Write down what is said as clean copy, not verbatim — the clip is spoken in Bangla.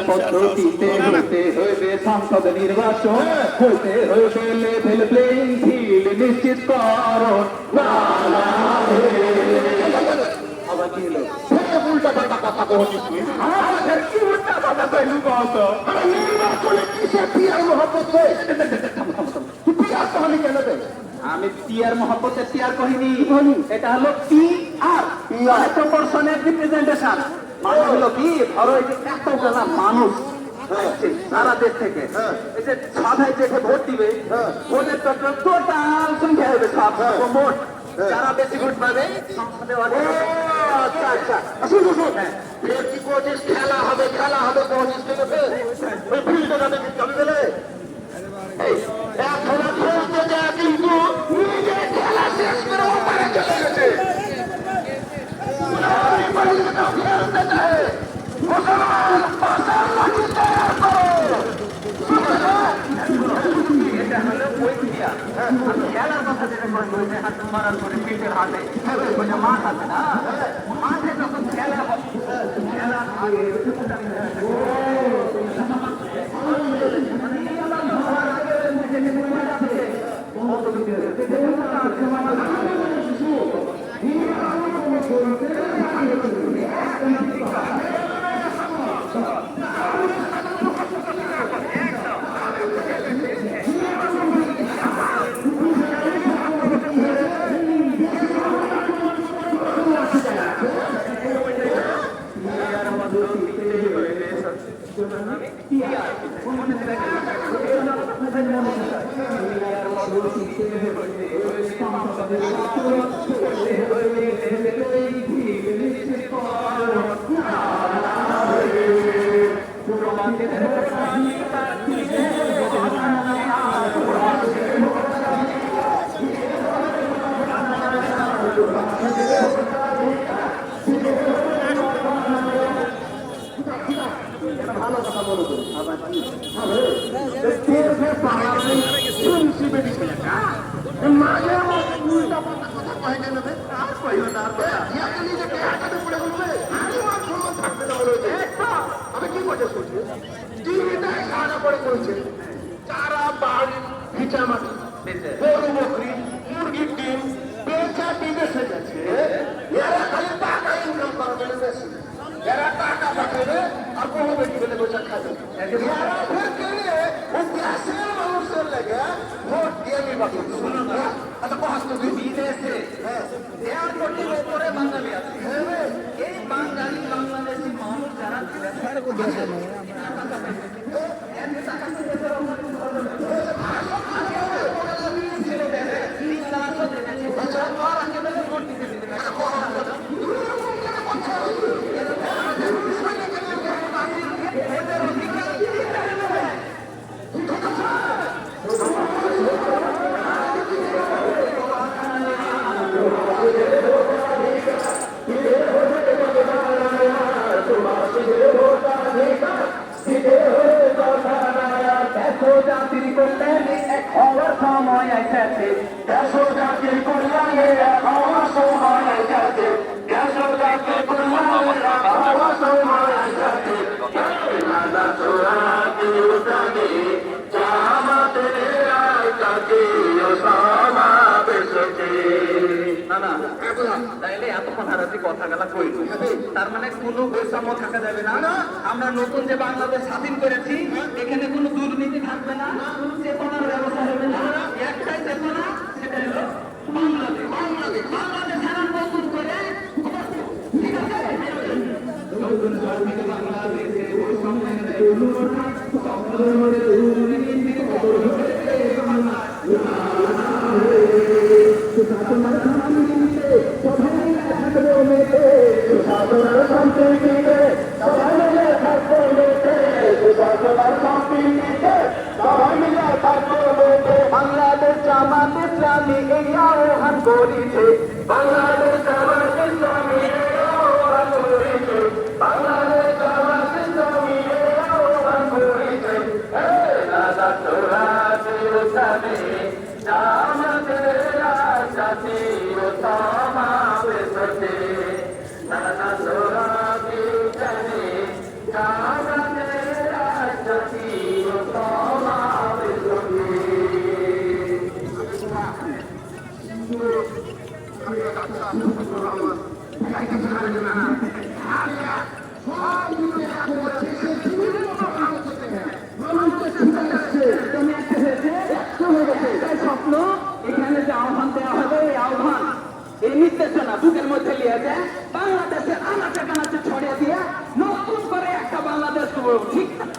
পদ্ধতিতে হইতে হইবে সংসদ নির্বাচন, হইতে হইবে লেভেল প্লেইং ফিল্ড নিশ্চিত করণ। আবার কি হলো? উল্টা পাল্টা কথা বলছিস, কি উল্টা পাল্টা কইলু কত? নির্বাচনে কিসে পিয়ার মহব্বত রে? তুই পিয়ার কহলি কেন রে? আমি পিয়ার মহব্বতে পিয়ার কহিনি, এটা হলো পি আর প্রপোর্শনের রিপ্রেজেন্টেশন। মানে হলো কি, ধরো এই যে এতগুলা মানুষ সারা দেশ থেকে এই যে সবাই দেখে ভোট দিবে, ভোটের টোটাল সংখ্যা হবে সব মোট, যারা বেশি ভোট পাবে সংসদে। আচ্ছা আচ্ছা, শুনুন শুনুন, ফের কি কোচিস খেলা হবে, খেলা হবে কোচিস ঠিক আছে? ওই ফিল্ডে যাবে চলে গেলে এখন খেলতে যায়, কিন্তু নিজে খেলা শেষ করে ওপারে চলে গেছে। খেলতে চায় মুসলমান পাশার লাঠি তৈরি করো। এটা হলো ওই ক্রিয়া। খেলার কথা যেটা বলছে, হাত মারার পরে পিঠের হাতে মাঠ আছে না, মাঠে যখন খেলা খেলার আগে ভালো কথা বলো। মাঝে আমার উল্টা পাল্টা কথা কয়ে গেল, আর কইল না, নিজেকে হাঁটাতে পড়ে বলবে আমার সম্মান থাকবে না বলে। আমি কি করতে শুনছি, টিভিটায় সারা করে করেছে যারা বাড়ির ভিটা মাটি, গরু বকরি, মুরগির ডিম বেচা বিদেশে গেছে, এরা খালি টাকা ইনকাম করা বলে বেশি, এরা টাকা পাঠাবে আর বহু বেটি বলে বসে খাবে। এরা ফের কেড়ে ও দেশের মানুষের লেগে ভোট দিয়ে নির্বাচন। শুনুন না, আচ্ছা কষ্ট বিদেশে দেড় কোটির উপরে বাঙালি আছে। এই বাঙালি বাংলাদেশি মানুষ যারা ছিলেন জাতির কল্যাণে এক হওয়ার সময় এসেছে, দেশ জাতির কল্যাণে এক হওয়ার সময় এসেছে, দেশ জাতির কল্যাণে এক হওয়ার সময় এসেছে। তাইলে এতক্ষণ হারাতে কথা গেলা কইল, তার মানে কোনো বৈষম্য থাকা যাবে না। আমরা নতুন যে বাংলাদেশ স্বাধীন করেছি, এখানে কোনো দুর্নীতি থাকবে না, কোনো চেতনার ব্যবস্থা হবে না। একটাই চেতনা, সেটা হলো বাংলাদেশ। বাংলাদেশ বাংলাদেশ ছাড়া নতুন করে ঠিক আছে। বাংলাদেশ জামাত ইসলামী এই আহ্বান করেছে, বাংলাদেশ জামাত ইসলামী এই আহ্বান করেছে, বাংলাদেশ জামাত ইসলামী এই আহ্বান করেছে। আমাদের আশা চিরতমা বেসতে নানা সোরাবি জানে আমাদের আশা চিরতমা বেসতে স্বপ্ন এখানে যে আহ্বান দেওয়া হবে এই আহ্বান এই নির্দেশনা বুকের মধ্যে নিয়ে যায় বাংলাদেশের আনাচে কানাচে ছড়িয়ে দিয়ে নতুন করে একটা বাংলাদেশ ঠিক